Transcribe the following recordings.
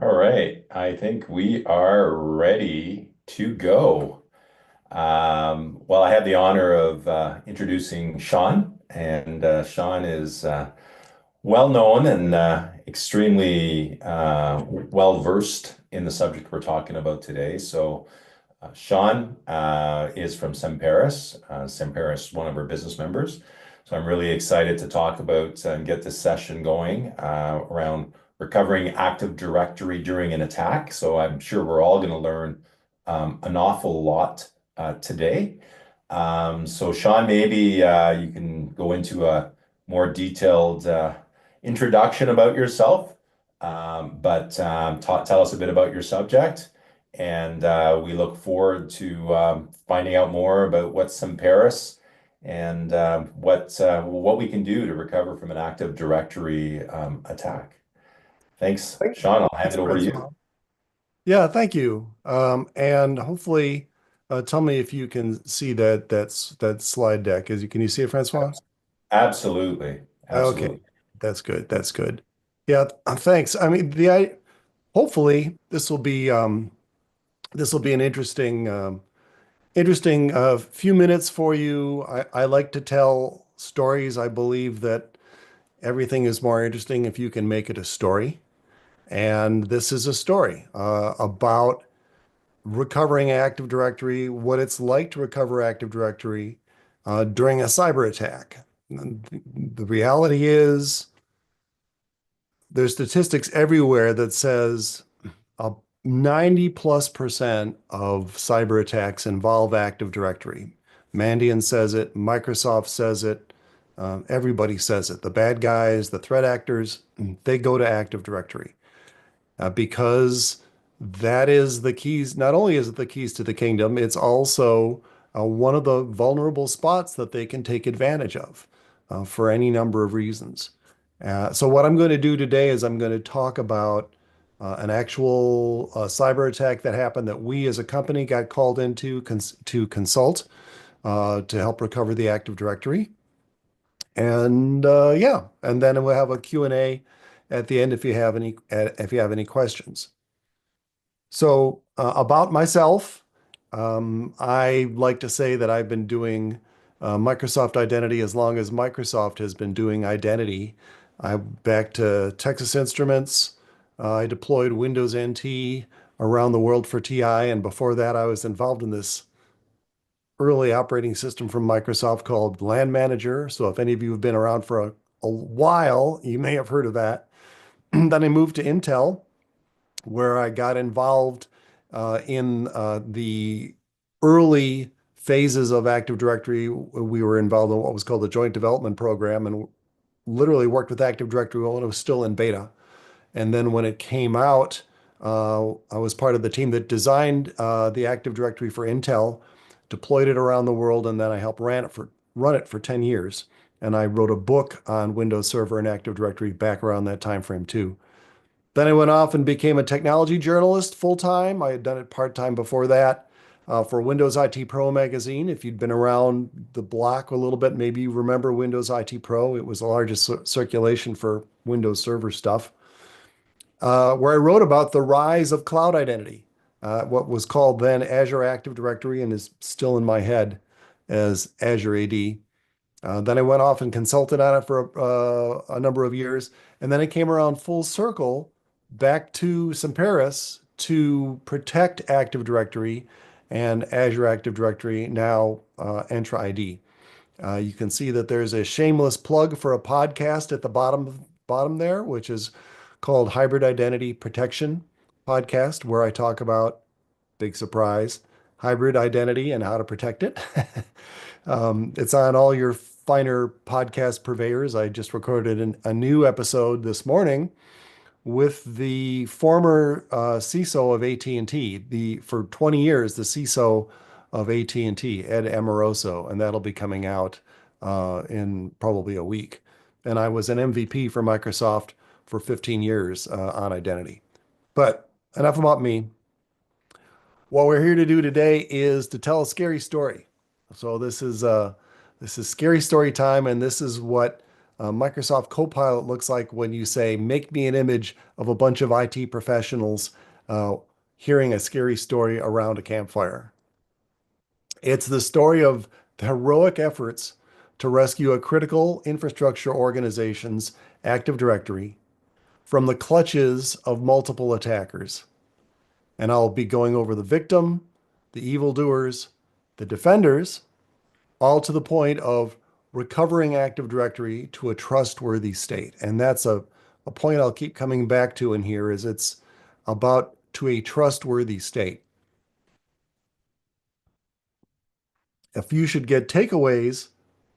All right, I think we are ready to go. Well, I have the honor of introducing Sean, and Sean is well known and extremely well versed in the subject we're talking about today. So, Sean is from Semperis. Semperis is one of our business members. So I'm really excited to talk about and get this session going around recovering Active Directory during an attack. So I'm sure we're all going to learn an awful lot today. So Sean, maybe you can go into a more detailed introduction about yourself, but tell us a bit about your subject. And we look forward to finding out more about what's some Paris and what we can do to recover from an Active Directory attack. Thanks, Sean. I'll hand Thanks, it over to you. Francois. Yeah, thank you. And hopefully, tell me if you can see that slide deck. Can you see it, Francois? Absolutely. Okay, Absolutely. that's good. That's good. Yeah, thanks. I mean, hopefully this will be an interesting few minutes for you. I like to tell stories. I believe that everything is more interesting if you can make it a story. And this is a story about recovering Active Directory, what it's like to recover Active Directory during a cyber attack. The reality is there's statistics everywhere that says 90+% of cyber attacks involve Active Directory. Mandiant says it, Microsoft says it, everybody says it. The bad guys, the threat actors, they go to Active Directory because that is the keys. Not only is it the keys to the kingdom, it's also one of the vulnerable spots that they can take advantage of for any number of reasons. So what I'm going to do today is I'm going to talk about an actual cyber attack that happened that we as a company got called into to consult to help recover the Active Directory. And yeah, and then we'll have a Q&A at the end if you have any questions. So about myself, I like to say that I've been doing Microsoft Identity as long as Microsoft has been doing identity. I'm back to Texas Instruments. I deployed Windows NT around the world for TI, and before that, I was involved in this early operating system from Microsoft called Land Manager. So if any of you have been around for a while, you may have heard of that. Then I moved to Intel, where I got involved in the early phases of Active Directory. We were involved in what was called the Joint Development Program and literally worked with Active Directory when it was still in beta. And then when it came out, I was part of the team that designed the Active Directory for Intel, deployed it around the world, and then I helped run it for 10 years. And I wrote a book on Windows Server and Active Directory back around that time frame too. Then I went off and became a technology journalist full time. I had done it part time before that for Windows IT Pro magazine. If you'd been around the block a little bit, maybe you remember Windows IT Pro. It was the largest circulation for Windows Server stuff, where I wrote about the rise of cloud identity, what was called then Azure Active Directory and is still in my head as Azure AD. Then I went off and consulted on it for a number of years. And then I came around full circle back to Semperis to protect Active Directory and Azure Active Directory, now Entra ID. You can see that there's a shameless plug for a podcast at the bottom there, which is called Hybrid Identity Protection Podcast, where I talk about, big surprise, hybrid identity and how to protect it. It's on all your finer podcast purveyors. I just recorded a new episode this morning with the former CISO of AT&T, for 20 years, the CISO of AT&T, Ed Amoroso, and that'll be coming out in probably a week. And I was an MVP for Microsoft for 15 years on identity. But enough about me. What we're here to do today is to tell a scary story. So this is scary story time, and this is what Microsoft Copilot looks like when you say, make me an image of a bunch of IT professionals uh, hearing a scary story around a campfire. It's the story of the heroic efforts to rescue a critical infrastructure organization's Active Directory from the clutches of multiple attackers. And I'll be going over the victim, the evildoers, the defenders, all to the point of recovering Active Directory to a trustworthy state. And that's a point I'll keep coming back to in here is it's about to a trustworthy state. If you should get takeaways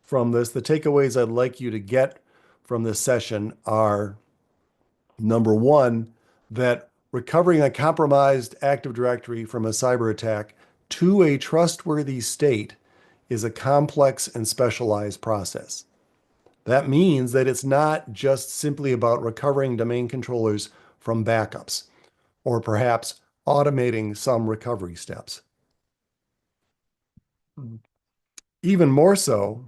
from this, the takeaways I'd like you to get from this session are number one, that recovering a compromised Active Directory from a cyber attack to a trustworthy state is a complex and specialized process. That means that it's not just simply about recovering domain controllers from backups or perhaps automating some recovery steps. Even more so,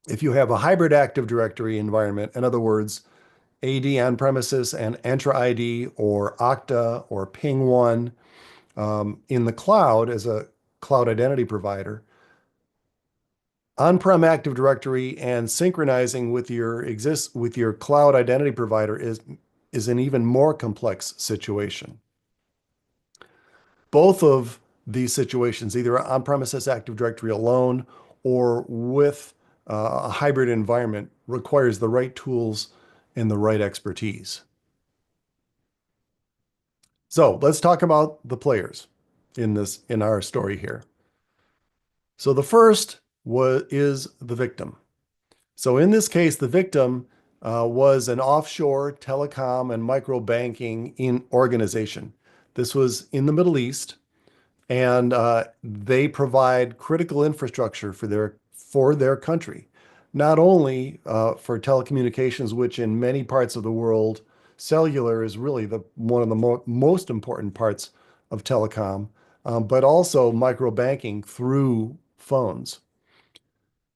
if you have a hybrid Active Directory environment, in other words, AD on premises and Entra ID or Okta or Ping One in the cloud as a cloud identity provider, on-prem Active Directory and synchronizing with your cloud identity provider is an even more complex situation. Both of these situations, either on-premises Active Directory alone or with a hybrid environment, requires the right tools and the right expertise. So let's talk about the players in our story here. So the first is the victim. So in this case, the victim was an offshore telecom and micro banking organization. This was in the Middle East, and they provide critical infrastructure for their country, not only for telecommunications, which in many parts of the world, cellular is really one of the most important parts of telecom, but also micro banking through phones.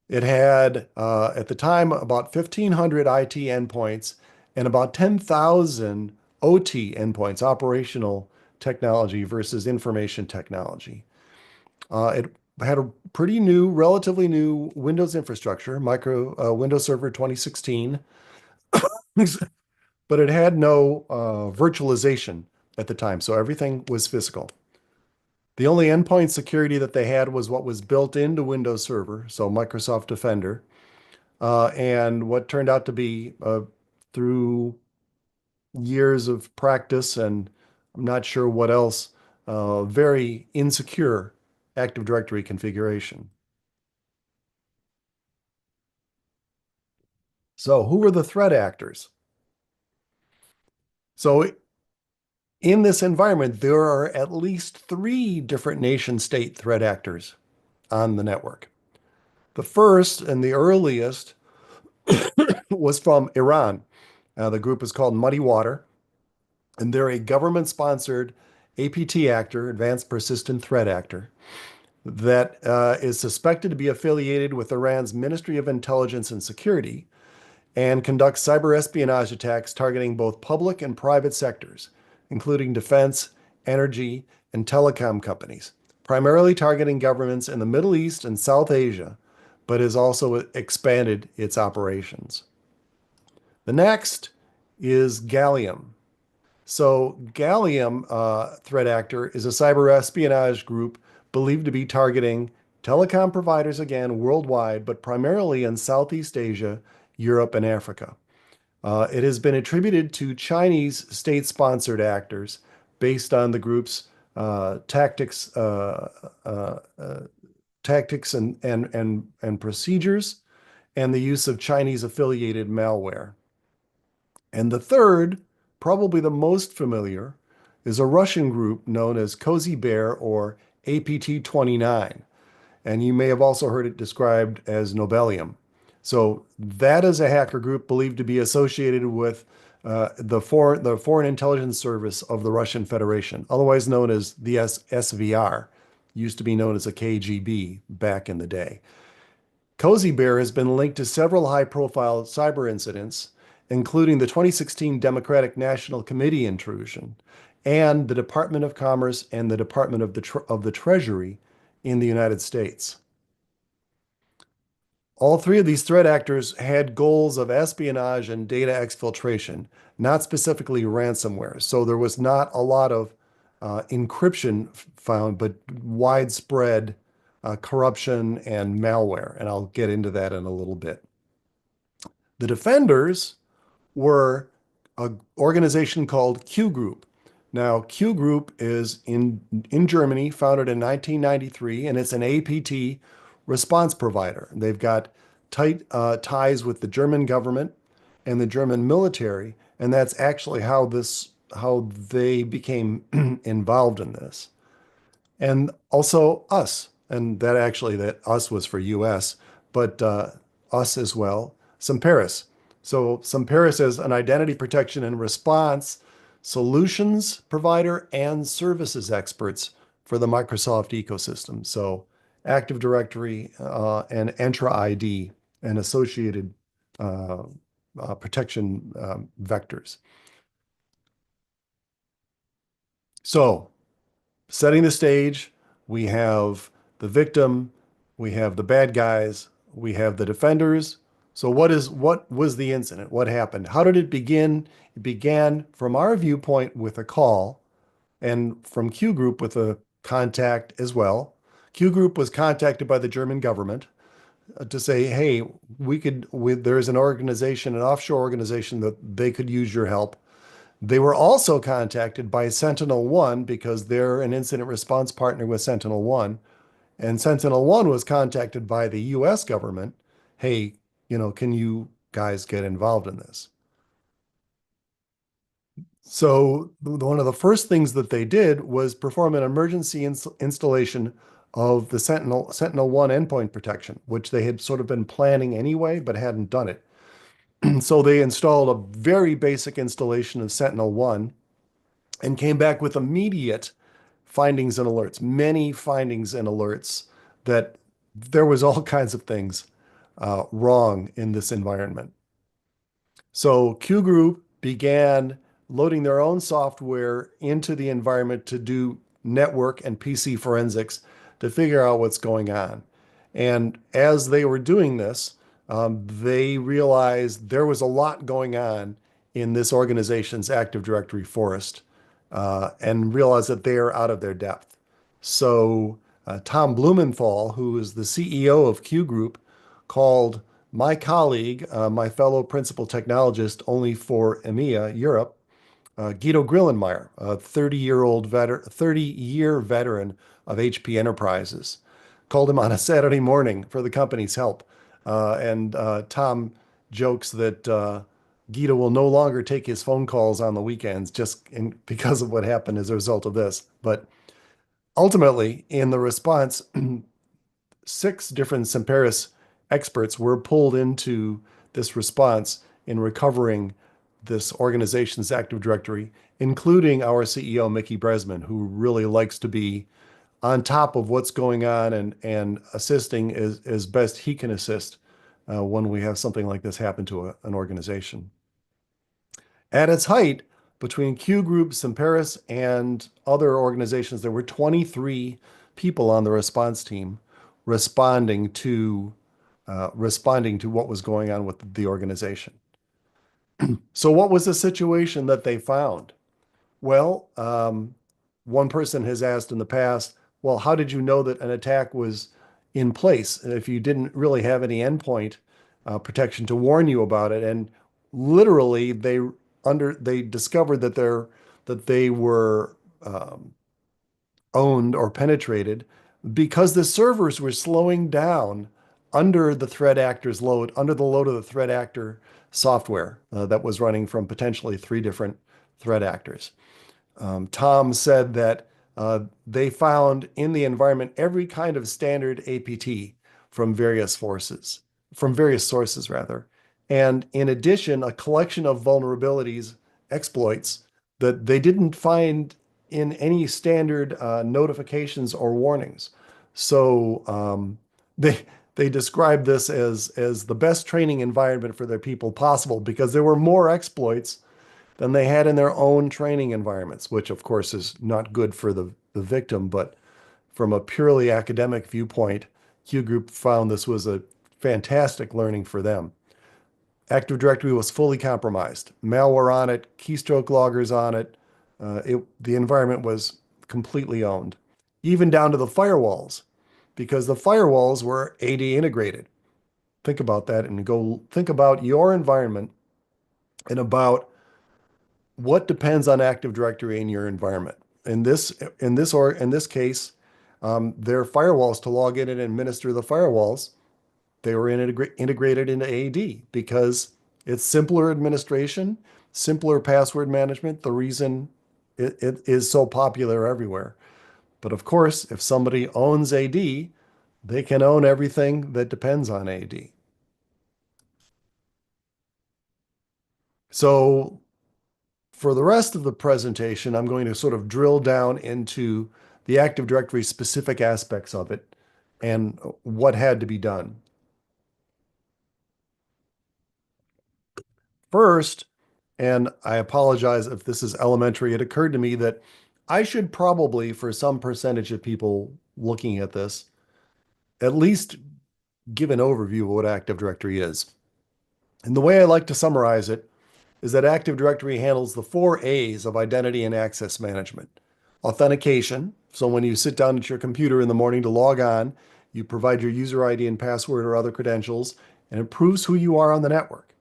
It had, at the time, about 1,500 IT endpoints and about 10,000 OT endpoints, operational technology versus information technology. It had a pretty new, relatively new Windows infrastructure, Windows Server 2016, but it had no virtualization at the time, so everything was physical. The only endpoint security that they had was what was built into Windows Server, so Microsoft Defender, and what turned out to be, through years of practice and I'm not sure what else, very insecure Active Directory configuration. So who were the threat actors? So in this environment, there are at least 3 different nation-state threat actors on the network. The first and the earliest was from Iran. The group is called Muddy Water, and they're a government-sponsored APT actor, Advanced Persistent Threat Actor, that is suspected to be affiliated with Iran's Ministry of Intelligence and Security and conducts cyber espionage attacks targeting both public and private sectors, including defense, energy, and telecom companies, primarily targeting governments in the Middle East and South Asia, but has also expanded its operations. The next is Gallium. So Gallium threat actor is a cyber espionage group believed to be targeting telecom providers again worldwide, but primarily in Southeast Asia, Europe, and Africa. It has been attributed to Chinese state-sponsored actors based on the group's tactics and procedures and the use of Chinese-affiliated malware. And the third, probably the most familiar, is a Russian group known as Cozy Bear or APT-29. And you may have also heard it described as Nobelium. So that is a hacker group believed to be associated with the Foreign Intelligence Service of the Russian Federation, otherwise known as the SVR, used to be known as a KGB back in the day. Cozy Bear has been linked to several high-profile cyber incidents, including the 2016 Democratic National Committee intrusion and the Department of Commerce and the Department of the Treasury in the United States. All three of these threat actors had goals of espionage and data exfiltration, not specifically ransomware. So there was not a lot of encryption found, but widespread corruption and malware. And I'll get into that in a little bit. The defenders were an organization called Q Group. Now, Q Group is in Germany, founded in 1993, and it's an APT response provider. They've got tight ties with the German government and the German military, and that's actually how they became involved in this. And also us, and that us was for US, but us as well, Semperis. So Semperis is an identity protection and response solutions provider and services experts for the Microsoft ecosystem. So Active Directory and Entra ID and associated uh, protection vectors. So setting the stage, we have the victim, we have the bad guys, we have the defenders. So what was the incident? What happened? How did it begin? It began from our viewpoint with a call and from Q Group with a contact as well. Q Group was contacted by the German government to say, hey, there's an organization, an offshore organization that they could use your help. They were also contacted by Sentinel-1 because they're an incident response partner with Sentinel-1. And Sentinel-1 was contacted by the US government. Hey, can you guys get involved in this? So one of the first things that they did was perform an emergency installation of the Sentinel-1 endpoint protection, which they had sort of been planning anyway, but hadn't done it. So they installed a very basic installation of Sentinel-1 and came back with immediate findings and alerts, many findings and alerts that there was all kinds of things wrong in this environment. So Q Group began loading their own software into the environment to do network and PC forensics to figure out what's going on. And as they were doing this, they realized there was a lot going on in this organization's Active Directory forest and realized that they are out of their depth. So Tom Blumenthal, who is the CEO of Q Group, called my colleague, my fellow principal technologist only for EMEA, Europe, Guido Grillenmeyer, a 30-year veteran of HP Enterprises, called him on a Saturday morning for the company's help. And Tom jokes that Guido will no longer take his phone calls on the weekends because of what happened as a result of this. But ultimately, in the response, 6 different Semperis experts were pulled into this response in recovering this organization's Active Directory, including our CEO, Mickey Bresman, who really likes to be on top of what's going on and assisting as best he can assist when we have something like this happen to an organization. At its height, between Q Group, Semperis, and other organizations, there were 23 people on the response team responding to what was going on with the organization. So what was the situation that they found? Well, one person has asked in the past, well, how did you know that an attack was in place if you didn't really have any endpoint protection to warn you about it? And literally, they discovered that they were owned or penetrated because the servers were slowing down under the threat actor's load, under the load of the threat actor software that was running from potentially 3 different threat actors. Tom said that they found in the environment every kind of standard APT from various sources rather. And in addition, a collection of vulnerabilities, exploits that they didn't find in any standard notifications or warnings. So they they described this as the best training environment for their people possible because there were more exploits than they had in their own training environments, which of course is not good for the victim, but from a purely academic viewpoint, Q Group found this was a fantastic learning for them. Active Directory was fully compromised. Malware on it, keystroke loggers on it. The environment was completely owned, even down to the firewalls, because the firewalls were AD integrated. Think about that and go think about your environment and about what depends on Active Directory in your environment. In this case, their firewalls to log in and administer the firewalls, they were integrated into AD because it's simpler administration, simpler password management. The reason it is so popular everywhere. But of course, if somebody owns AD, they can own everything that depends on AD. So for the rest of the presentation, I'm going to sort of drill down into the Active Directory specific aspects of it and what had to be done. First, and I apologize if this is elementary, it occurred to me that I should probably, for some percentage of people looking at this, at least give an overview of what Active Directory is. And the way I like to summarize it is that Active Directory handles the four A's of identity and access management. Authentication, so when you sit down at your computer in the morning to log on, you provide your user ID and password or other credentials, and it proves who you are on the network.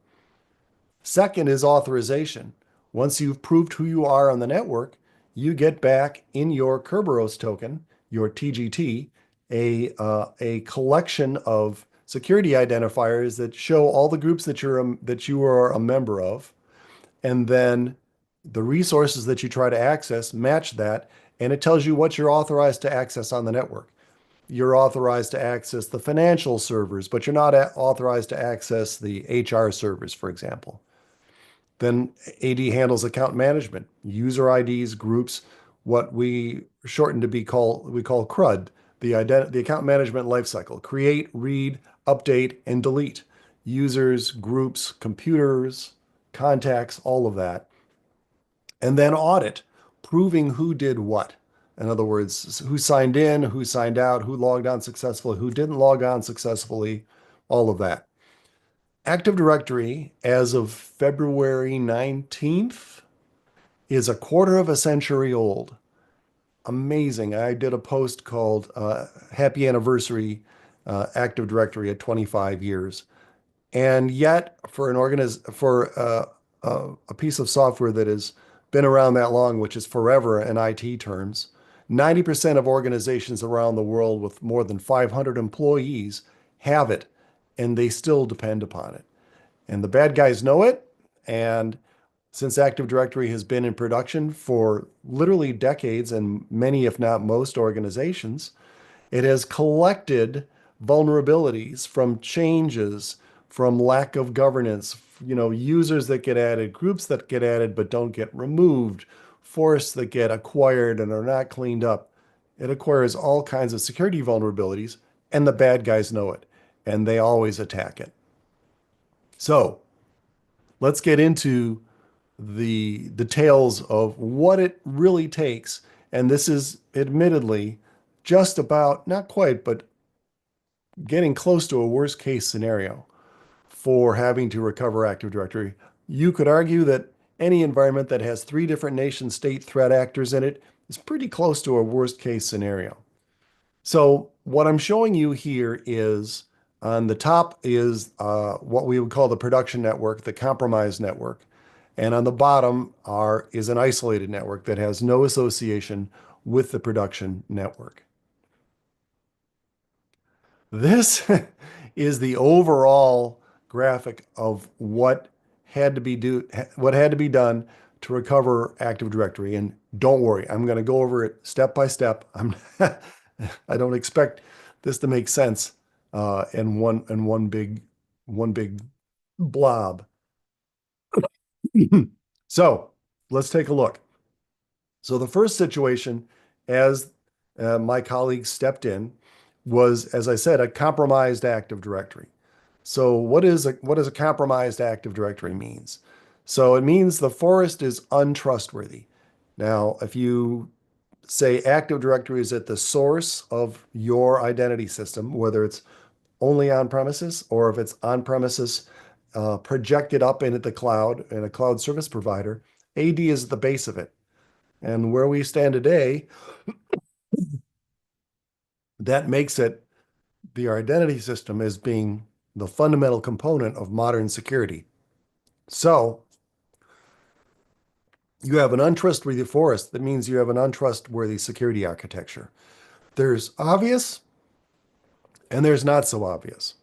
Second is authorization. Once you've proved who you are on the network, you get back in your Kerberos token, your TGT, a collection of security identifiers that show all the groups that you are a member of, and then the resources that you try to access match that, and it tells you what you're authorized to access on the network. You're authorized to access the financial servers, but you're not authorized to access the HR servers, for example. Then AD handles account management, user IDs, groups, what we shorten to we call CRUD, the account management lifecycle: create, read, update, and delete users, groups, computers, contacts, all of that. And then audit, proving who did what. In other words, who signed in, who signed out, who logged on successfully, who didn't log on successfully, all of that. Active Directory, as of February 19th, is a quarter of a century old. Amazing. I did a post called Happy Anniversary Active Directory at 25 years. And yet, a piece of software that has been around that long, which is forever in IT terms, 90% of organizations around the world with more than 500 employees have it, and they still depend upon it. And the bad guys know it. And since Active Directory has been in production for literally decades and many, if not most organizations, it has collected vulnerabilities from changes, from lack of governance, users that get added, groups that get added but don't get removed, forests that get acquired and are not cleaned up. It acquires all kinds of security vulnerabilities, and the bad guys know it, and they always attack it. So let's get into the details of what it really takes. And this is admittedly just about, not quite, but getting close to a worst case scenario for having to recover Active Directory. You could argue that any environment that has three different nation state threat actors in it is pretty close to a worst case scenario. So what I'm showing you here is on the top is what we would call the production network, the compromised network. And on the bottom is an isolated network that has no association with the production network. This is the overall graphic of what had to be done to recover Active Directory. And don't worry, I'm going to go over it step by step. I don't expect this to make sense in one big blob. So let's take a look. So the first situation, as my colleagues stepped in, was, as I said, a compromised Active Directory. So what is a compromised Active Directory means? So it means the forest is untrustworthy. Now, if you say Active Directory is at the source of your identity system, whether it's only on premises or if it's on premises projected up into the cloud in a cloud service provider, AD is the base of it. And where we stand today, that makes it the identity system as being the fundamental component of modern security. So you have an untrustworthy forest. That means you have an untrustworthy security architecture. There's obvious and there's not so obvious.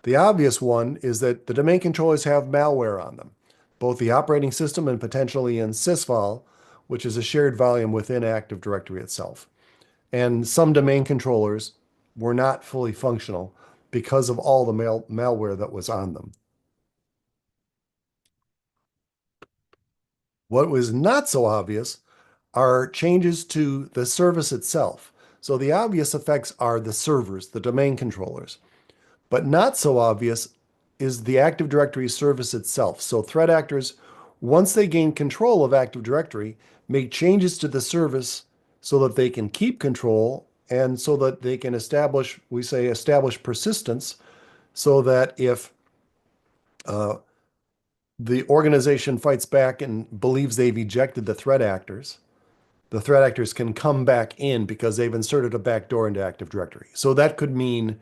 The obvious one is that the domain controllers have malware on them, both the operating system and potentially in sysvol, which is a shared volume within Active Directory itself. And some domain controllers were not fully functional because of all the malware that was on them. What was not so obvious are changes to the service itself. So the obvious effects are the servers, the domain controllers. But not so obvious is the Active Directory service itself. So threat actors, once they gain control of Active Directory, make changes to the service so that they can keep control and so that they can establish, we say, establish persistence, so that if the organization fights back and believes they've ejected the threat actors can come back in because they've inserted a backdoor into Active Directory. So that could mean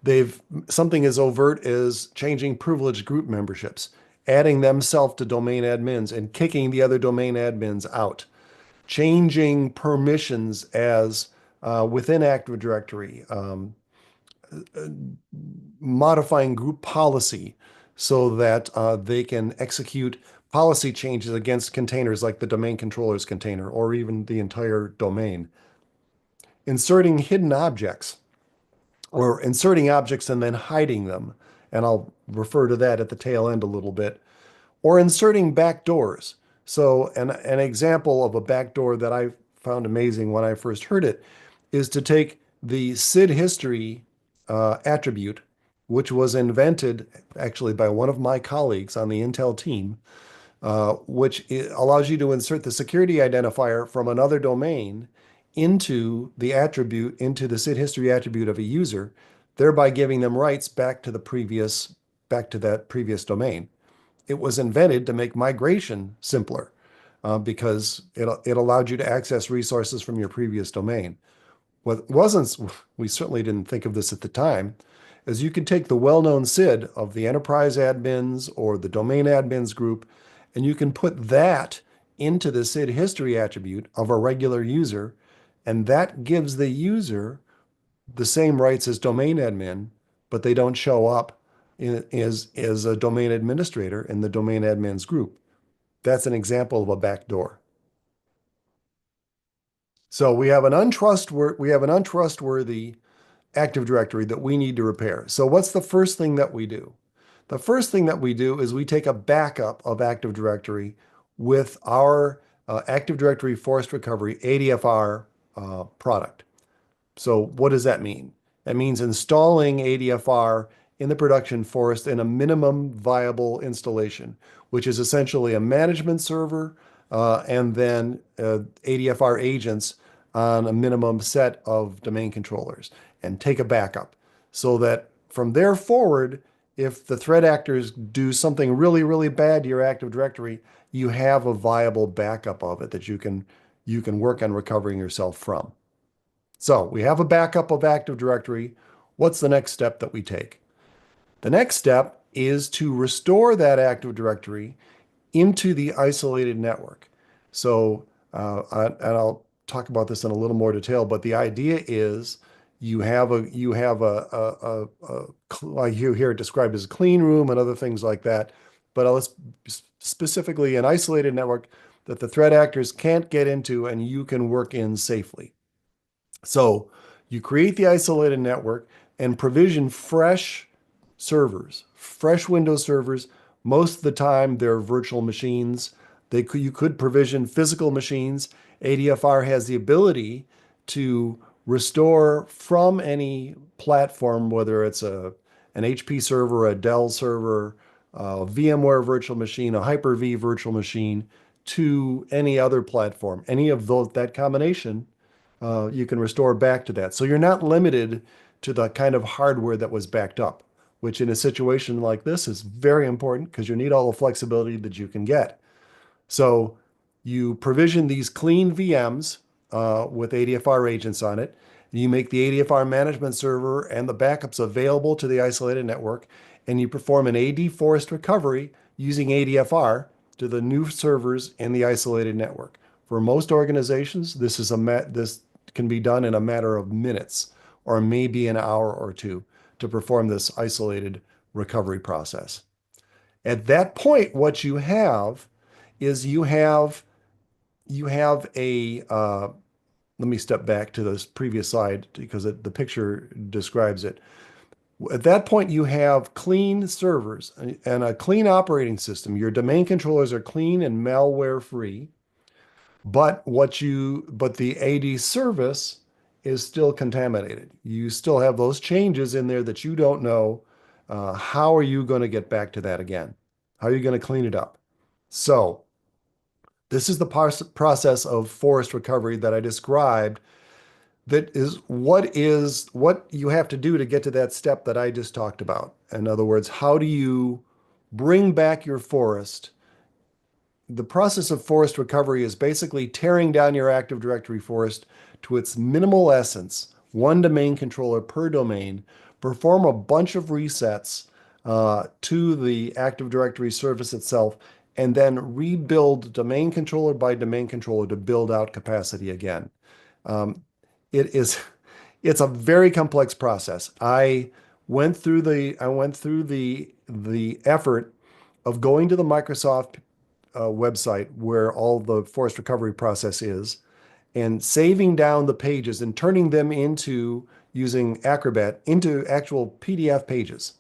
they've something as overt as changing privileged group memberships, adding themselves to domain admins and kicking the other domain admins out, changing permissions as within Active Directory, modifying group policy so that they can execute policy changes against containers like the domain controller's container or even the entire domain. Inserting hidden objects or inserting objects and then hiding them. And I'll refer to that at the tail end a little bit. Or inserting backdoors. So an example of a backdoor that I found amazing when I first heard it is to take the SID history attribute, which was invented actually by one of my colleagues on the Intel team, which allows you to insert the security identifier from another domain into the attribute, into the SID history attribute of a user, thereby giving them rights back to that previous domain. It was invented to make migration simpler because it allowed you to access resources from your previous domain. What wasn't, we certainly didn't think of this at the time, is you could take the well-known SID of the enterprise admins or the domain admins group, and you can put that into the SID history attribute of a regular user, and that gives the user the same rights as domain admin, but they don't show up as a domain administrator in the domain admins group. That's an example of a backdoor. So we have an untrustworthy Active Directory that we need to repair. So what's the first thing that we do? The first thing that we do is we take a backup of Active Directory with our Active Directory Forest Recovery ADFR product. So what does that mean? That means installing ADFR in the production forest in a minimum viable installation, which is essentially a management server and then ADFR agents on a minimum set of domain controllers, and take a backup so that from there forward, if the threat actors do something really, really bad to your Active Directory, you have a viable backup of it that you can work on recovering yourself from. So we have a backup of Active Directory. What's the next step that we take? The next step is to restore that Active Directory into the isolated network. So, and I'll talk about this in a little more detail, but the idea is like you hear it described as a clean room and other things like that, but let's specifically an isolated network that the threat actors can't get into and you can work in safely. So you create the isolated network and provision fresh servers, fresh Windows servers. Most of the time, they're virtual machines. You could provision physical machines. ADFR has the ability to restore from any platform, whether it's an HP server, a Dell server, a VMware virtual machine, a Hyper-V virtual machine, to any other platform. Any of those, that combination, you can restore back to that. So you're not limited to the kind of hardware that was backed up, which in a situation like this is very important because you need all the flexibility that you can get. So you provision these clean VMs with ADFR agents on it. You make the ADFR management server and the backups available to the isolated network, and you perform an AD forced recovery using ADFR to the new servers in the isolated network. For most organizations, this can be done in a matter of minutes or maybe an hour or two to perform this isolated recovery process. At that point, what you have is you have a let me step back to this previous slide because the picture describes it. At that point, you have clean servers and a clean operating system. Your domain controllers are clean and malware free, but the AD service is still contaminated. You still have those changes in there that you don't know. How are you going to get back to that again? How are you going to clean it up? So this is the process of forced recovery that I described. That is what you have to do to get to that step that I just talked about. In other words, how do you bring back your forest? The process of forest recovery is basically tearing down your Active Directory forest to its minimal essence, one domain controller per domain, perform a bunch of resets to the Active Directory service itself, and then rebuild domain controller by domain controller to build out capacity again. Um, it's a very complex process. I went through the effort of going to the Microsoft website where all the forest recovery process is and saving down the pages and turning them into using Acrobat into actual PDF pages.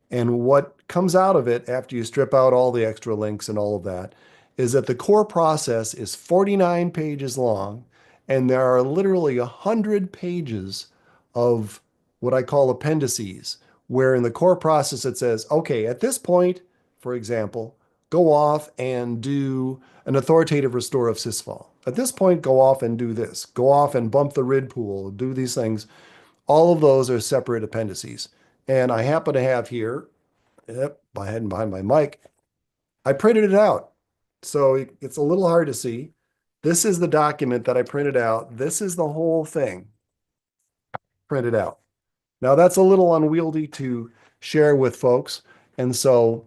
And what comes out of it after you strip out all the extra links and all of that is that the core process is 49 pages long, and there are literally 100 pages of what I call appendices, where in the core process it says, okay, at this point, for example, go off and do an authoritative restore of sysvol. At this point, go off and do this. Go off and bump the RID pool, do these things. All of those are separate appendices. And I happen to have here, yep, behind my mic, I printed it out. So it's a little hard to see. This is the document that I printed out. This is the whole thing printed out. Now that's a little unwieldy to share with folks. And so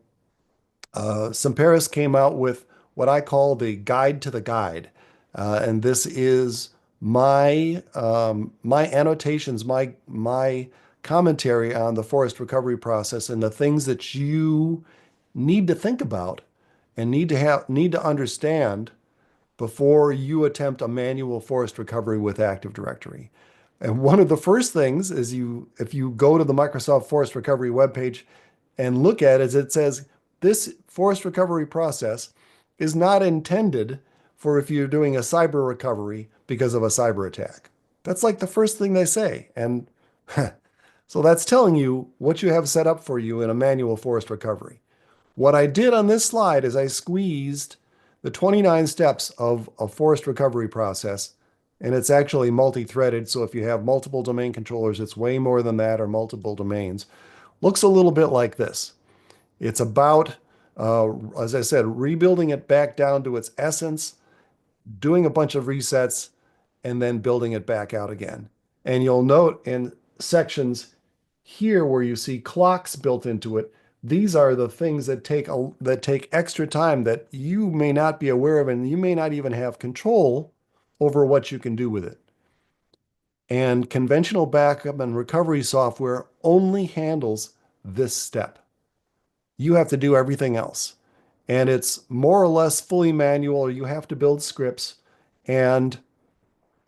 Semperis came out with what I call the guide to the guide. And this is my annotations, my commentary on the forest recovery process and the things that you need to think about and need to understand before you attempt a manual forest recovery with Active Directory. And one of the first things is if you go to the Microsoft Forest Recovery webpage and look at it, it says this forest recovery process is not intended for if you're doing a cyber recovery because of a cyber attack. That's like the first thing they say. And so that's telling you what you have set up for you in a manual forest recovery. What I did on this slide is I squeezed the 29 steps of a forest recovery process, and it's actually multi-threaded. So if you have multiple domain controllers, it's way more than that, or multiple domains. Looks a little bit like this. It's about, as I said, rebuilding it back down to its essence, doing a bunch of resets, and then building it back out again. And you'll note in sections here where you see clocks built into it, these are the things that take extra time that you may not be aware of, and you may not even have control over what you can do with it. And conventional backup and recovery software only handles this step. You have to do everything else. And it's more or less fully manual, or you have to build scripts. And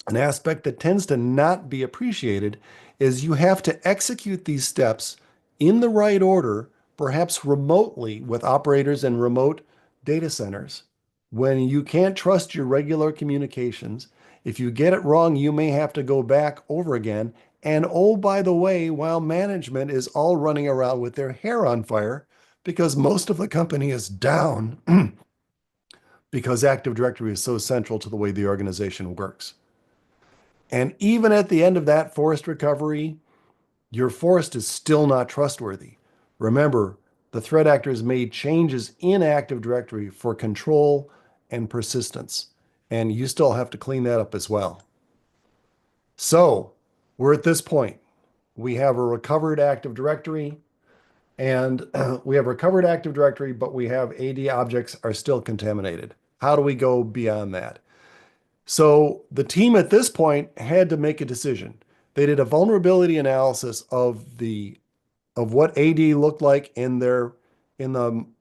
an aspect that tends to not be appreciated is you have to execute these steps in the right order, perhaps remotely with operators in remote data centers, when you can't trust your regular communications If you get it wrong, you may have to go back over again. And oh, by the way, while management is all running around with their hair on fire because most of the company is down because Active Directory is so central to the way the organization works. And even at the end of that forest recovery, your forest is still not trustworthy. Remember, the threat actors made changes in Active Directory for control and persistence, and you still have to clean that up as well. So we're at this point. We have a recovered Active Directory, and we have recovered Active Directory, but we have AD objects are still contaminated. How do we go beyond that? So the team at this point had to make a decision. They did a vulnerability analysis of what AD looked like in the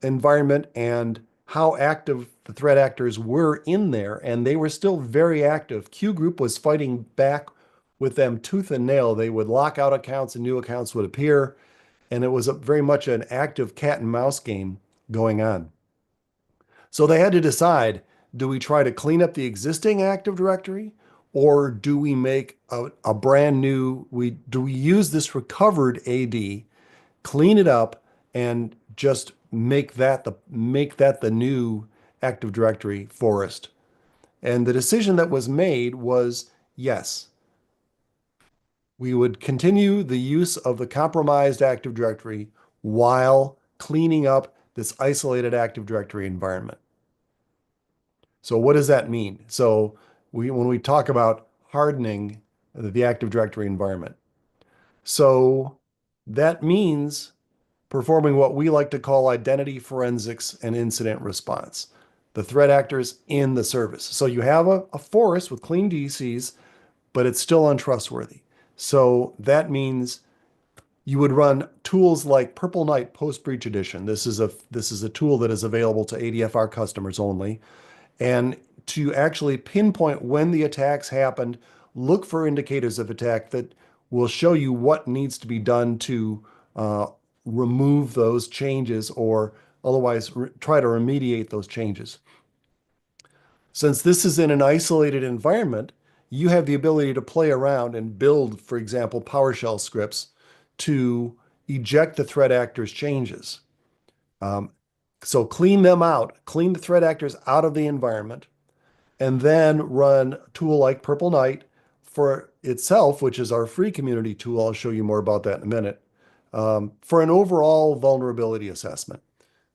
environment and how active the threat actors were in there, and they were still very active. Q Group was fighting back with them tooth and nail. They would lock out accounts and new accounts would appear, and it was very much an active cat and mouse game going on. So they had to decide, do we try to clean up the existing Active Directory, or do we make a brand new, do we use this recovered AD, clean it up, and just make that the new Active Directory forest? And the decision that was made was yes, we would continue the use of the compromised Active Directory while cleaning up this isolated Active Directory environment. So what does that mean? So when we talk about hardening the Active Directory environment, so that means performing what we like to call identity forensics and incident response, the threat actors in the service. So you have a forest with clean DCs, but it's still untrustworthy. So that means you would run tools like Purple Knight Post-Breach Edition. This is a tool that is available to ADFR customers only. And to actually pinpoint when the attacks happened, look for indicators of attack that will show you what needs to be done to remove those changes or otherwise try to remediate those changes. Since this is in an isolated environment, you have the ability to play around and build, for example, PowerShell scripts to eject the threat actors' changes. So clean them out, clean the threat actors out of the environment, and then run a tool like Purple Knight for itself, which is our free community tool. I'll show you more about that in a minute, for an overall vulnerability assessment.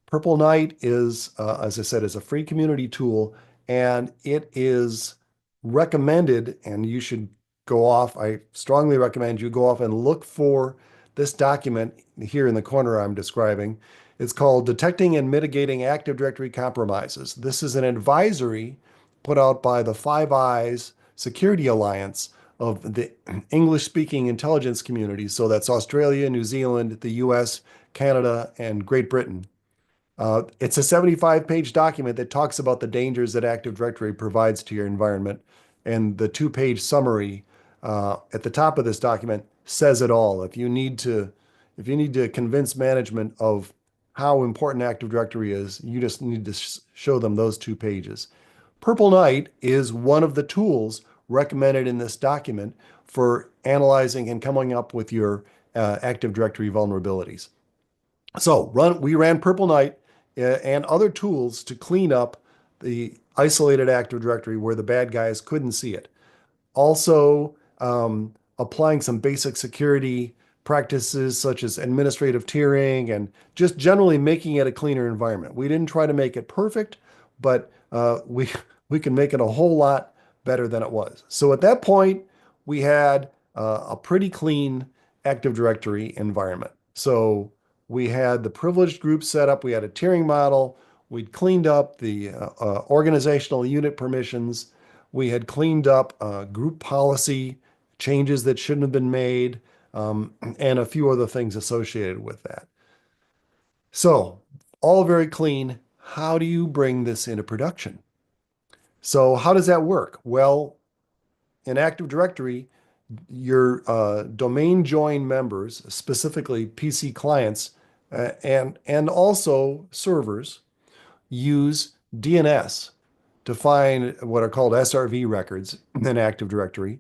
Purple Knight is, as I said, is a free community tool, and it is recommended, and you should go off. I strongly recommend you go off and look for this document here in the corner I'm describing. It's called Detecting and Mitigating Active Directory Compromises. This is an advisory put out by the Five Eyes Security Alliance of the English-speaking intelligence community. So that's Australia, New Zealand, the US, Canada, and Great Britain. It's a 75-page document that talks about the dangers that Active Directory provides to your environment. And the 2-page summary at the top of this document says it all. If you need to convince management of how important Active Directory is, you just need to show them those 2 pages. Purple Knight is one of the tools recommended in this document for analyzing and coming up with your Active Directory vulnerabilities. So we ran Purple Knight and other tools to clean up the isolated Active Directory where the bad guys couldn't see it. Also, applying some basic security practices such as administrative tiering and just generally making it a cleaner environment. We didn't try to make it perfect, but we can make it a whole lot better than it was. So at that point, we had a pretty clean Active Directory environment. So we had the privileged group set up. We had a tiering model. We'd cleaned up the organizational unit permissions. We had cleaned up group policy changes that shouldn't have been made, and a few other things associated with that. So all very clean. How do you bring this into production? So how does that work? Well, in Active Directory, your domain join members, specifically PC clients, and also servers, use DNS to find what are called SRV records in Active Directory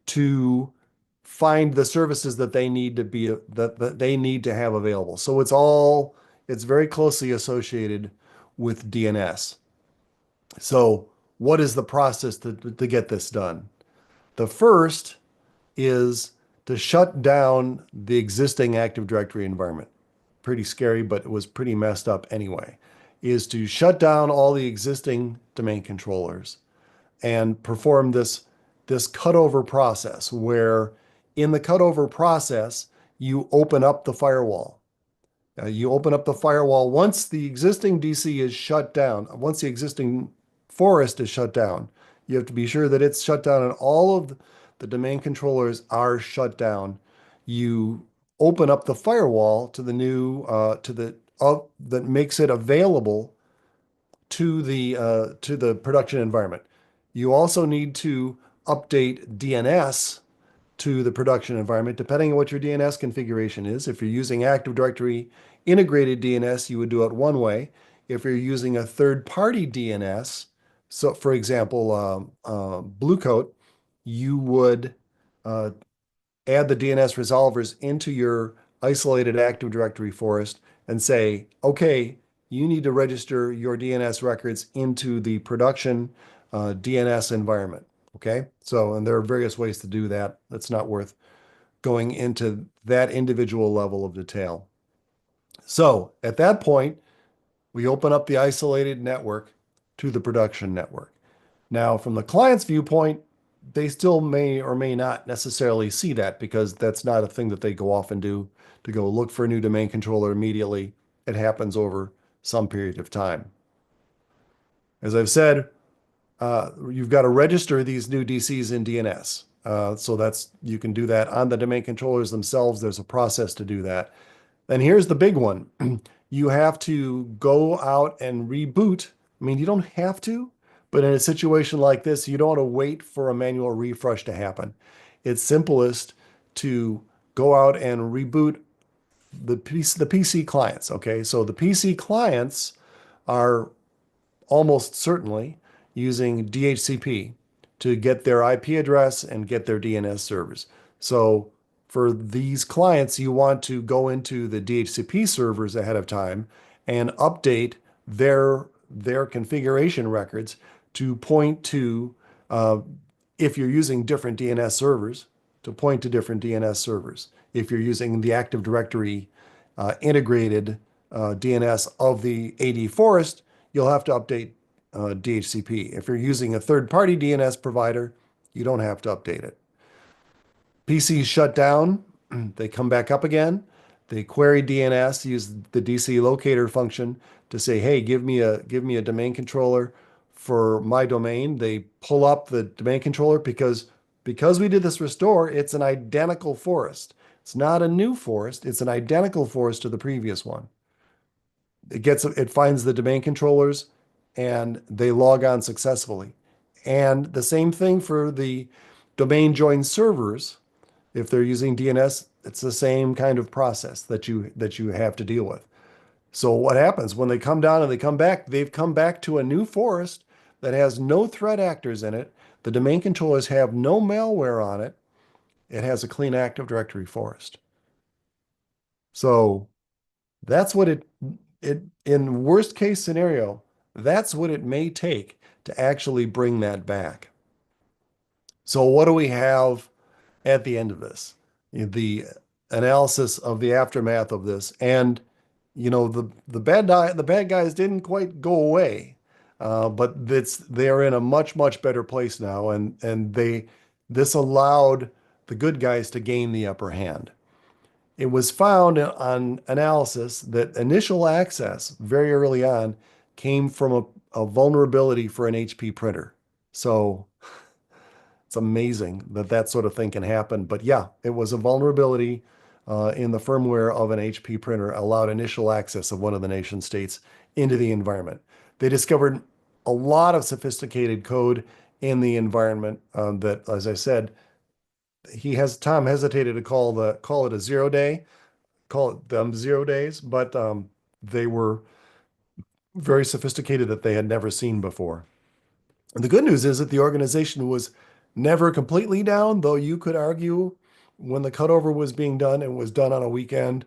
to find the services that they need to be that they need to have available. So it's very closely associated with DNS. So what is the process to get this done? The first is to shut down the existing Active Directory environment. Pretty scary, but it was pretty messed up anyway. Is to shut down all the existing domain controllers and perform this cutover process where in the cutover process, you open up the firewall. You open up the firewall once the existing DC is shut down, once the existing forest is shut down. You have to be sure that it's shut down and all of the domain controllers are shut down. You open up the firewall to the new that makes it available to the production environment. You also need to update DNS to the production environment, depending on what your DNS configuration is. If you're using Active Directory integrated DNS, you would do it one way. If you're using a third-party DNS, so for example, Bluecoat, you would uh, add the DNS resolvers into your isolated Active Directory forest and say, okay, you need to register your DNS records into the production DNS environment. Okay. So, and there are various ways to do that. That's not worth going into that individual level of detail. So at that point, we open up the isolated network to the production network. Now, from the client's viewpoint, they still may or may not necessarily see that because that's not a thing that they go off and do to go look for a new domain controller immediately. It happens over some period of time. As I've said, you've got to register these new DCs in DNS. So you can do that on the domain controllers themselves. There's a process to do that. And here's the big one. You have to go out and reboot. I mean, you don't have to, but in a situation like this, you don't want to wait for a manual refresh to happen. It's simplest to go out and reboot the PC clients. Okay, so the PC clients are almost certainly using DHCP to get their IP address and get their DNS servers. So for these clients, you want to go into the DHCP servers ahead of time and update their configuration records to point to, if you're using different DNS servers, to point to different DNS servers. If you're using the Active Directory integrated DNS of the AD Forest, you'll have to update DHCP. If you're using a third-party DNS provider, you don't have to update it. PCs shut down, they come back up again. They query DNS, use the DC locator function to say, hey, give me a domain controller for my domain. They pull up the domain controller because we did this restore, it's an identical forest. It's not a new forest, it's an identical forest to the previous one. It finds the domain controllers and they log on successfully. And the same thing for the domain join servers. If they're using DNS, it's the same kind of process that you have to deal with. So what happens when they come down and they come back? They've come back to a new forest that has no threat actors in it. The domain controllers have no malware on it. It has a clean Active Directory forest. So that's what it in worst case scenario, that's what it may take to actually bring that back. So what do we have at the end of this? The analysis of the aftermath of this, and the bad guys didn't quite go away, but they're in a much better place now, and this allowed the good guys to gain the upper hand. It was found on analysis that initial access very early on came from a vulnerability for an HP printer. So it's amazing that that sort of thing can happen. But yeah, it was a vulnerability in the firmware of an HP printer allowed initial access of one of the nation states into the environment. They discovered a lot of sophisticated code in the environment that, as I said, Tom hesitated to call it a 0 day, call it them 0 days, but they were very sophisticated that they had never seen before. The good news is that the organization was never completely down, though you could argue when the cutover was being done and was done on a weekend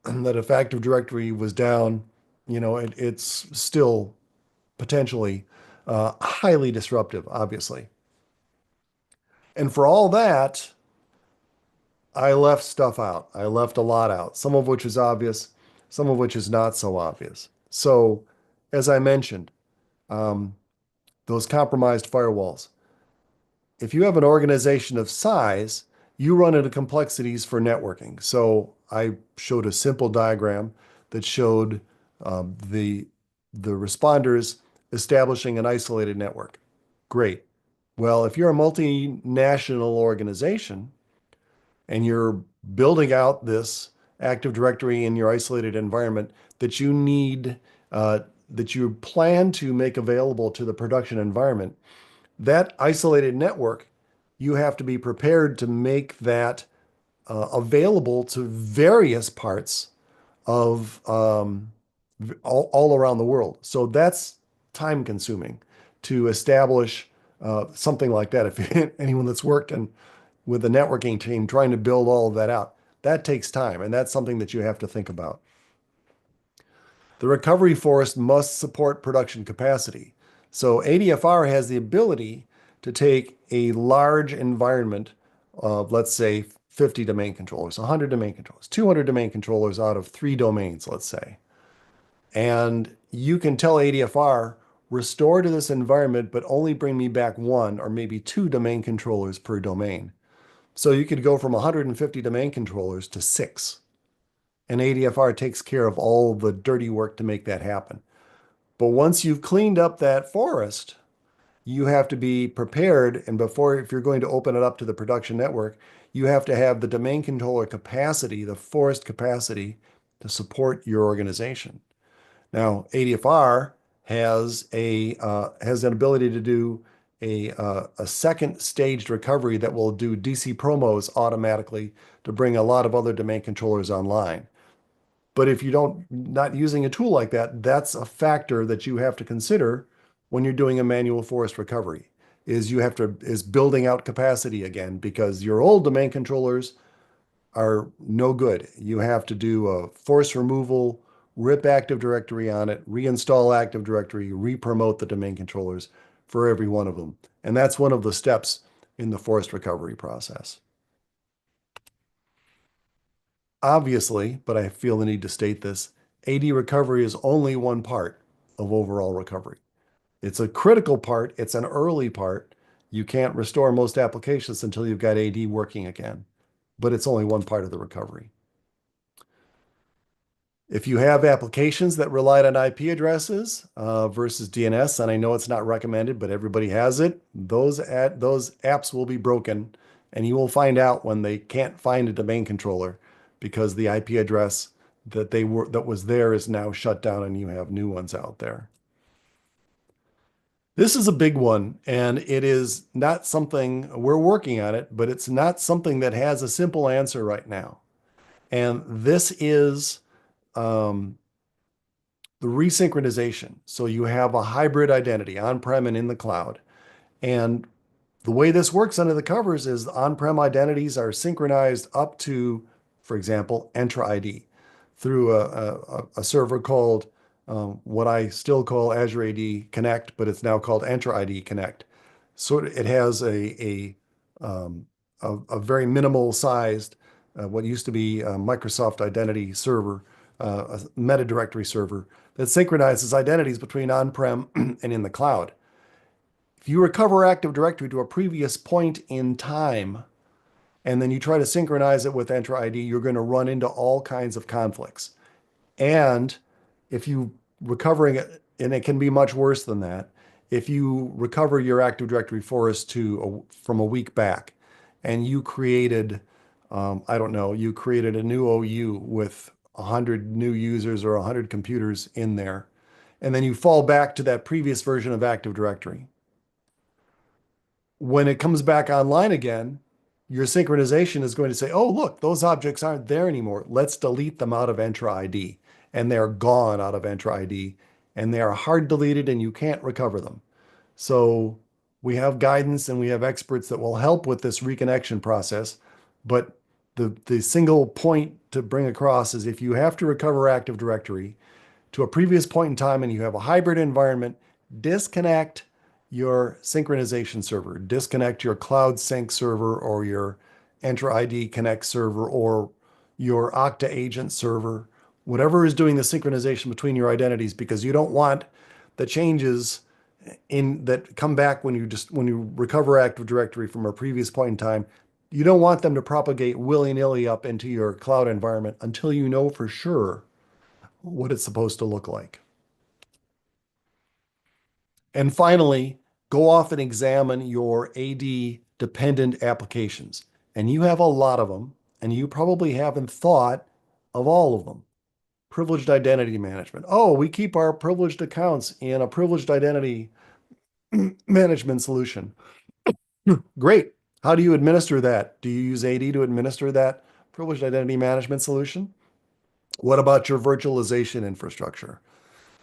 that if Active Directory was down, it's still potentially highly disruptive, obviously. And for all that, I left stuff out. I left a lot out, some of which is obvious, some of which is not so obvious. So, as I mentioned, um, those compromised firewalls. If you have an organization of size, you run into complexities for networking. So I showed a simple diagram that showed the responders establishing an isolated network. Great. Well, if you're a multinational organization and you're building out this Active Directory in your isolated environment that you need, that you plan to make available to the production environment, that isolated network, you have to be prepared to make that available to various parts of all around the world. So that's time consuming to establish something like that. If anyone that's worked with the networking team trying to build all of that out, that takes time. And that's something that you have to think about. The recovery forest must support production capacity. So ADFR has the ability to take a large environment of, let's say, 50 domain controllers, 100 domain controllers, 200 domain controllers out of 3 domains, let's say. And you can tell ADFR, restore to this environment, but only bring me back 1 or maybe 2 domain controllers per domain. So you could go from 150 domain controllers to 6. And ADFR takes care of all the dirty work to make that happen. But once you've cleaned up that forest, you have to be prepared. And before, if you're going to open it up to the production network, you have to have the domain controller capacity, the forest capacity to support your organization. Now, ADFR has an ability to do a second staged recovery that will do DC promos automatically to bring a lot of other domain controllers online. But if you don't, not using a tool like that, that's a factor that you have to consider when you're doing a manual forest recovery, is building out capacity again, because your old domain controllers are no good. You have to do a force removal, rip Active Directory on it, reinstall Active Directory, re-promote the domain controllers for every one of them. And that's one of the steps in the forest recovery process. Obviously, but I feel the need to state this, AD recovery is only one part of overall recovery. It's a critical part. It's an early part. You can't restore most applications until you've got AD working again, but it's only one part of the recovery. If you have applications that relied on IP addresses versus DNS, and I know it's not recommended, but everybody has it, those apps will be broken, and you will find out when they can't find a domain controller because the IP address that was there is now shut down, and you have new ones out there. This is a big one, and it is not something we're working on it, but it's not something that has a simple answer right now. And this is the resynchronization. So you have a hybrid identity on-prem and in the cloud. And the way this works under the covers is on-prem identities are synchronized up to, for example, Entra ID through a server called what I still call Azure AD Connect, but it's now called Entra ID Connect. So it has a very minimal sized, what used to be a Microsoft Identity server, a meta directory server that synchronizes identities between on-prem and in the cloud. If you recover Active Directory to a previous point in time, and then you try to synchronize it with Entra ID, you're going to run into all kinds of conflicts. And if you recovering it, and it can be much worse than that, if you recover your Active Directory forest from a week back, and you created, I don't know, you created a new OU with 100 new users or 100 computers in there, and then you fall back to that previous version of Active Directory. When it comes back online again, your synchronization is going to say, oh, look, those objects aren't there anymore. Let's delete them out of Entra ID. And they're gone out of Entra ID. And they are hard deleted and you can't recover them. So We have guidance and we have experts that will help with this reconnection process. But the single point to bring across is if you have to recover Active Directory to a previous point in time and you have a hybrid environment, disconnect your synchronization server, disconnect your Cloud Sync server or your Entra ID Connect server or your Okta agent server, whatever is doing the synchronization between your identities, because you don't want the changes in that come back when you recover Active Directory from a previous point in time. You don't want them to propagate willy-nilly up into your cloud environment until you know for sure what it's supposed to look like. And finally, go off and examine your AD dependent applications. And you have a lot of them, and you probably haven't thought of all of them. Privileged identity management. Oh, we keep our privileged accounts in a privileged identity management solution. Great. How do you administer that? Do you use AD to administer that privileged identity management solution? What about your virtualization infrastructure?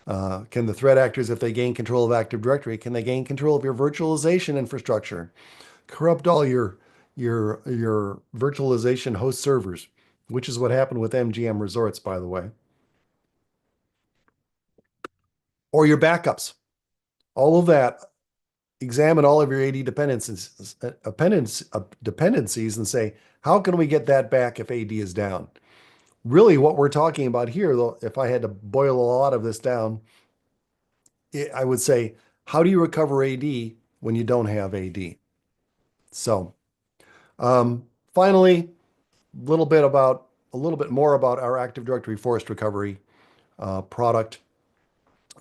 Can the threat actors, if they gain control of Active Directory, can they gain control of your virtualization infrastructure? Corrupt all your virtualization host servers, which is what happened with MGM Resorts, by the way. Or your backups. All of that. Examine all of your AD dependencies and say, how can we get that back if AD is down? Really, what we're talking about here, though, if I had to boil a lot of this down, I would say, how do you recover AD when you don't have AD? So, finally, a little bit more about our Active Directory forced recovery product.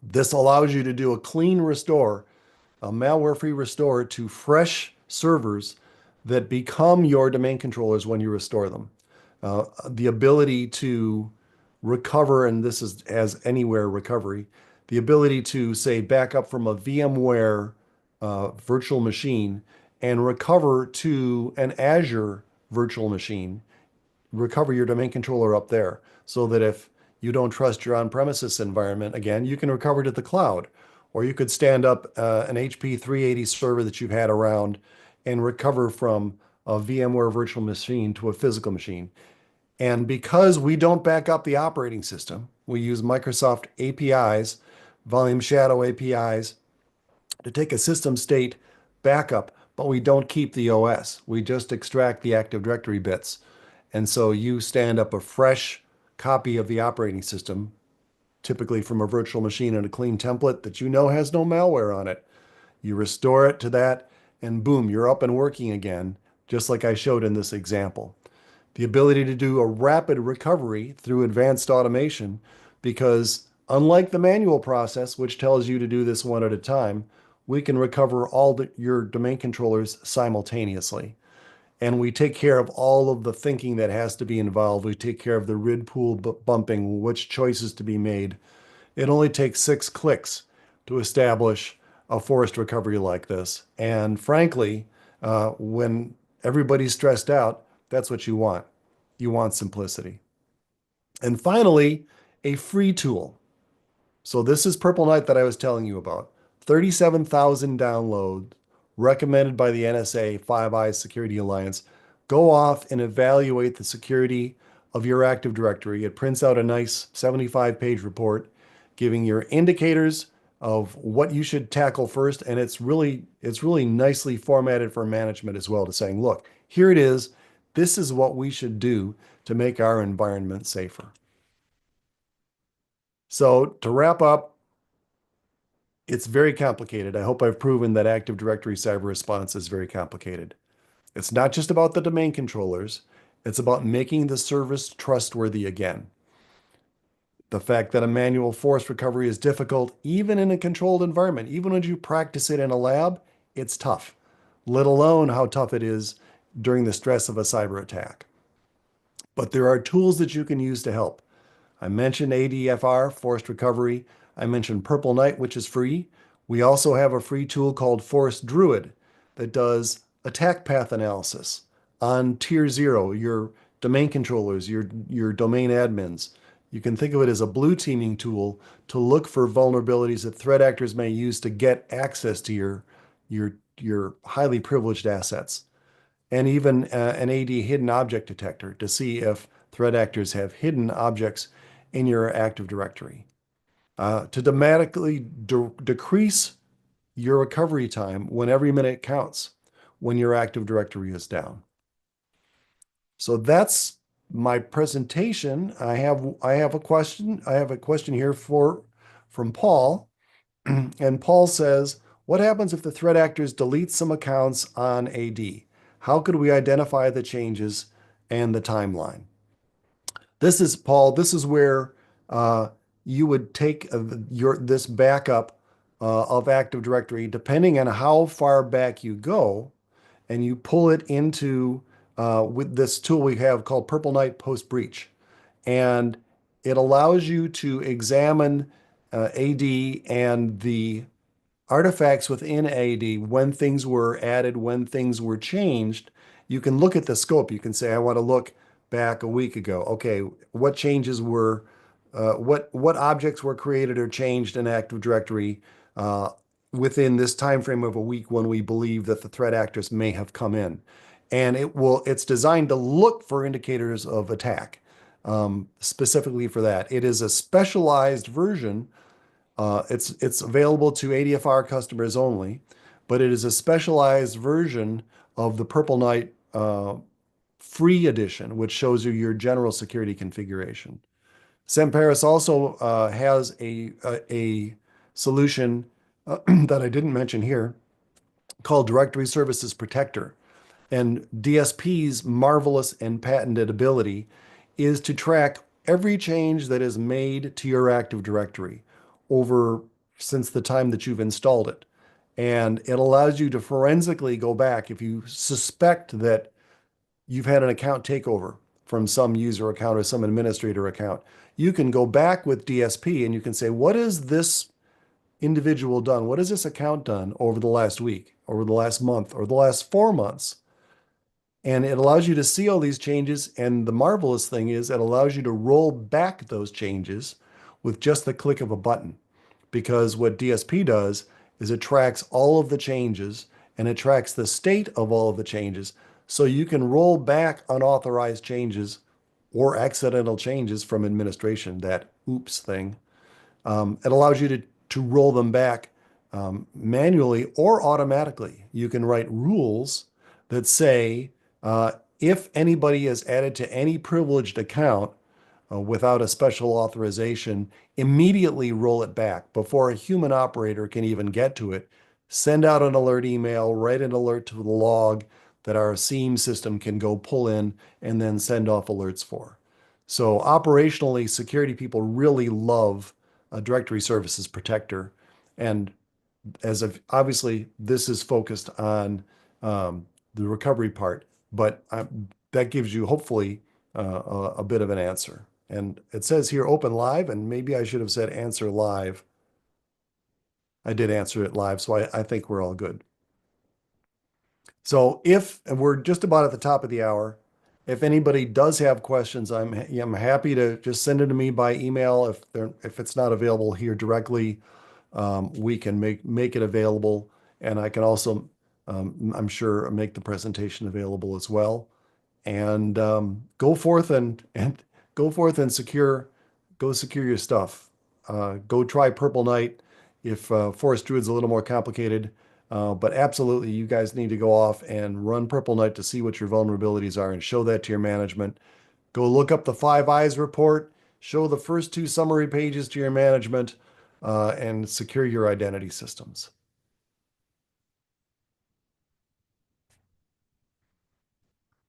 This allows you to do a clean restore, a malware-free restore to fresh servers that become your domain controllers when you restore them. The ability to recover, and this is as anywhere recovery, the ability to say back up from a VMware virtual machine and recover to an Azure virtual machine, recover your domain controller up there so that if you don't trust your on-premises environment, again, you can recover to the cloud. Or you could stand up an HP 380 server that you've had around and recover from a VMware virtual machine to a physical machine. And because we don't back up the operating system, we use Microsoft APIs, Volume Shadow APIs, to take a system state backup, but we don't keep the OS. We just extract the Active Directory bits. And so you stand up a fresh copy of the operating system, typically from a virtual machine and a clean template that you know has no malware on it. You restore it to that, and boom, you're up and working again, just like I showed in this example. The ability to do a rapid recovery through advanced automation, because unlike the manual process, which tells you to do this one at a time, we can recover your domain controllers simultaneously. And we take care of all of the thinking that has to be involved. We take care of the RID pool bumping, which choices to be made. It only takes 6 clicks to establish a forced recovery like this. And frankly, when everybody's stressed out, that's what you want. You want simplicity. And finally, a free tool. So this is Purple Knight that I was telling you about. 37,000 downloads, recommended by the NSA, Five Eyes Security Alliance. Go off and evaluate the security of your Active Directory. It prints out a nice 75-page report giving your indicators of what you should tackle first. And it's really nicely formatted for management as well, to saying, look, here it is. This is what we should do to make our environment safer. So to wrap up, it's very complicated. I hope I've proven that Active Directory cyber response is very complicated. It's not just about the domain controllers. It's about making the service trustworthy again. The fact that a manual forced recovery is difficult, even in a controlled environment, even when you practice it in a lab, it's tough, let alone how tough it is during the stress of a cyber attack. But there are tools that you can use to help. I mentioned ADFR, forced recovery. I mentioned Purple Knight, which is free. We also have a free tool called Forest Druid that does attack path analysis on tier 0, your domain controllers, your domain admins. You can think of it as a blue teaming tool to look for vulnerabilities that threat actors may use to get access to your highly privileged assets, and even an AD hidden object detector to see if threat actors have hidden objects in your Active Directory. To dramatically decrease your recovery time when every minute counts when your Active Directory is down. So that's my presentation. I have a question. I have a question here from Paul. And Paul says, what happens if the threat actors delete some accounts on AD? How could we identify the changes and the timeline? This is Paul. This is where you would take this backup of Active Directory, depending on how far back you go, and you pull it into with this tool we have called Purple Knight Post Breach, and it allows you to examine AD and the artifacts within AD when things were added, when things were changed. You can look at the scope. You can say, I want to look back a week ago. Okay, what changes were, what objects were created or changed in Active Directory within this time frame of a week when we believe that the threat actors may have come in. And it's designed to look for indicators of attack, specifically for that. It is a specialized version. It's available to ADFR customers only, but it is a specialized version of the Purple Knight free edition, which shows you your general security configuration. Semperis also has a solution that I didn't mention here called Directory Services Protector. And DSP's marvelous and patented ability is to track every change that is made to your Active Directory over since the time that you've installed it. And it allows you to forensically go back if you suspect that you've had an account takeover from some user account or some administrator account. You can go back with DSP and you can say, what has this individual done? What has this account done over the last week, over the last month, or the last 4 months? And it allows you to see all these changes. And the marvelous thing is it allows you to roll back those changes with just the click of a button. Because what DSP does is it tracks all of the changes and it tracks the state of all of the changes. So you can roll back unauthorized changes or accidental changes from administration, that oops thing. It allows you to roll them back manually or automatically. You can write rules that say, if anybody is added to any privileged account without a special authorization, immediately roll it back before a human operator can even get to it. Send out an alert email, write an alert to the log that our SIEM system can go pull in and then send off alerts for. So operationally, security people really love a Directory Services Protector. And obviously, this is focused on the recovery part, but that gives you hopefully a bit of an answer. And it says here open live, and maybe I should have said answer live. I did answer it live, so I think we're all good. So and we're just about at the top of the hour, if anybody does have questions, I'm happy to just send it to me by email. If it's not available here directly, we can make it available, and I can also, I'm sure, make the presentation available as well. And go forth and secure your stuff. Go try Purple Knight if Forest Druid's a little more complicated. But absolutely, you guys need to go off and run Purple Knight to see what your vulnerabilities are and show that to your management. Go look up the Five Eyes report, show the first 2 summary pages to your management, and secure your identity systems.